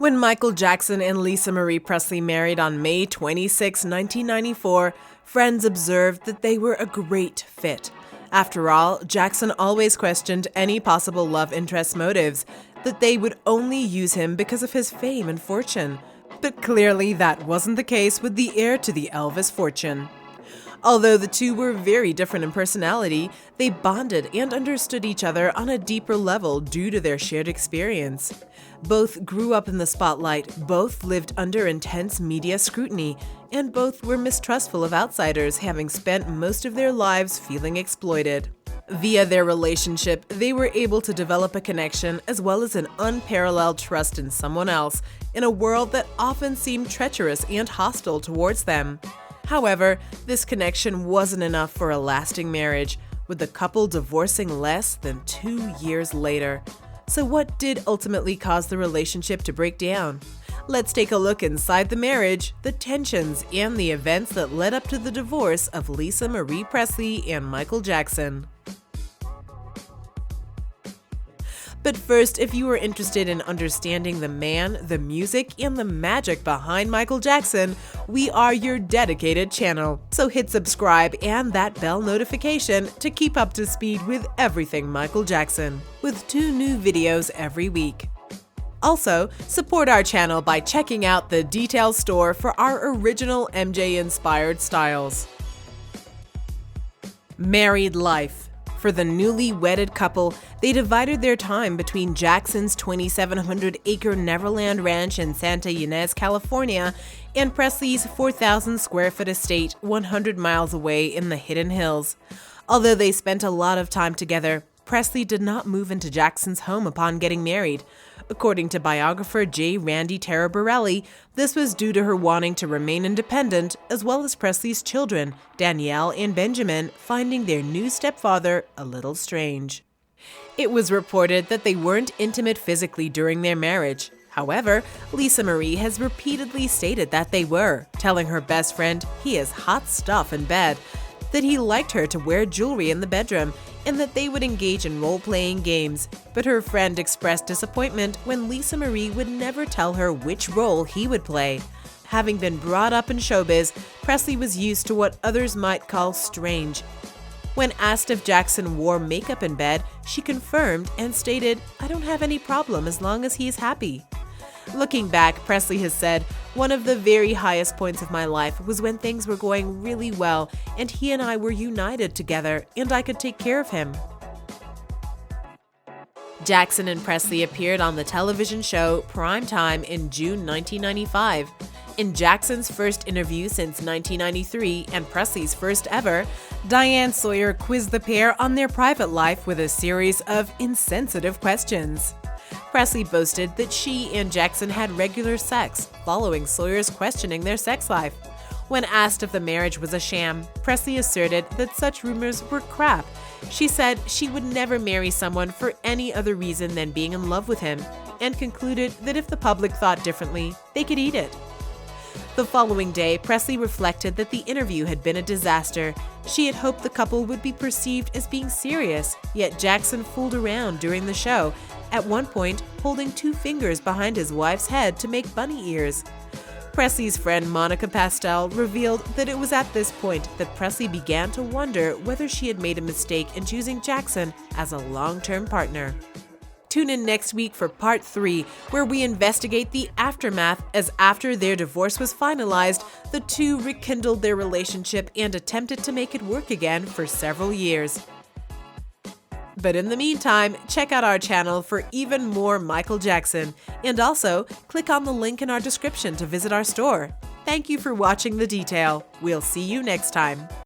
When Michael Jackson and Lisa Marie Presley married on May 26, 1994, friends observed that they were a great fit. After all, Jackson always questioned any possible love interest motives, that they would only use him because of his fame and fortune. But clearly that wasn't the case with the heir to the Elvis fortune. Although the two were very different in personality, they bonded and understood each other on a deeper level due to their shared experience. Both grew up in the spotlight, both lived under intense media scrutiny, and both were mistrustful of outsiders, having spent most of their lives feeling exploited. Via their relationship, they were able to develop a connection as well as an unparalleled trust in someone else, in a world that often seemed treacherous and hostile towards them. However, this connection wasn't enough for a lasting marriage, with the couple divorcing less than 2 years later. So what did ultimately cause the relationship to break down? Let's take a look inside the marriage, the tensions, and the events that led up to the divorce of Lisa Marie Presley and Michael Jackson. But first, if you are interested in understanding the man, the music, and the magic behind Michael Jackson, we are your dedicated channel. So hit subscribe and that bell notification to keep up to speed with everything Michael Jackson, with 2 new videos every week. Also, support our channel by checking out the detail store for our original MJ-inspired styles. Married life. For the newly wedded couple, they divided their time between Jackson's 2,700-acre Neverland Ranch in Santa Ynez, California, and Presley's 4,000-square-foot estate 100 miles away in the Hidden Hills. Although they spent a lot of time together, Presley did not move into Jackson's home upon getting married. According to biographer J. Randy Taraborelli, this was due to her wanting to remain independent, as well as Presley's children, Danielle and Benjamin, finding their new stepfather a little strange. It was reported that they weren't intimate physically during their marriage. However, Lisa Marie has repeatedly stated that they were, telling her best friend he is hot stuff in bed, that he liked her to wear jewelry in the bedroom, and that they would engage in role-playing games. But her friend expressed disappointment when Lisa Marie would never tell her which role he would play. Having been brought up in showbiz, Presley was used to what others might call strange. When asked if Jackson wore makeup in bed, she confirmed and stated, "I don't have any problem as long as he is happy." Looking back, Presley has said, "One of the very highest points of my life was when things were going really well and he and I were united together and I could take care of him." Jackson and Presley appeared on the television show Prime Time in June 1995. In Jackson's first interview since 1993 and Presley's first ever, Diane Sawyer quizzed the pair on their private life with a series of insensitive questions. Presley boasted that she and Jackson had regular sex, following Sawyer's questioning their sex life. When asked if the marriage was a sham, Presley asserted that such rumors were crap. She said she would never marry someone for any other reason than being in love with him, and concluded that if the public thought differently, they could eat it. The following day, Presley reflected that the interview had been a disaster. She had hoped the couple would be perceived as being serious, yet Jackson fooled around during the show, at one point holding 2 fingers behind his wife's head to make bunny ears. Presley's friend Monica Pastel revealed that it was at this point that Presley began to wonder whether she had made a mistake in choosing Jackson as a long-term partner. Tune in next week for part 3, where we investigate the aftermath, as after their divorce was finalized, the two rekindled their relationship and attempted to make it work again for several years. But in the meantime, check out our channel for even more Michael Jackson, and also click on the link in our description to visit our store. Thank you for watching The Detail. We'll see you next time.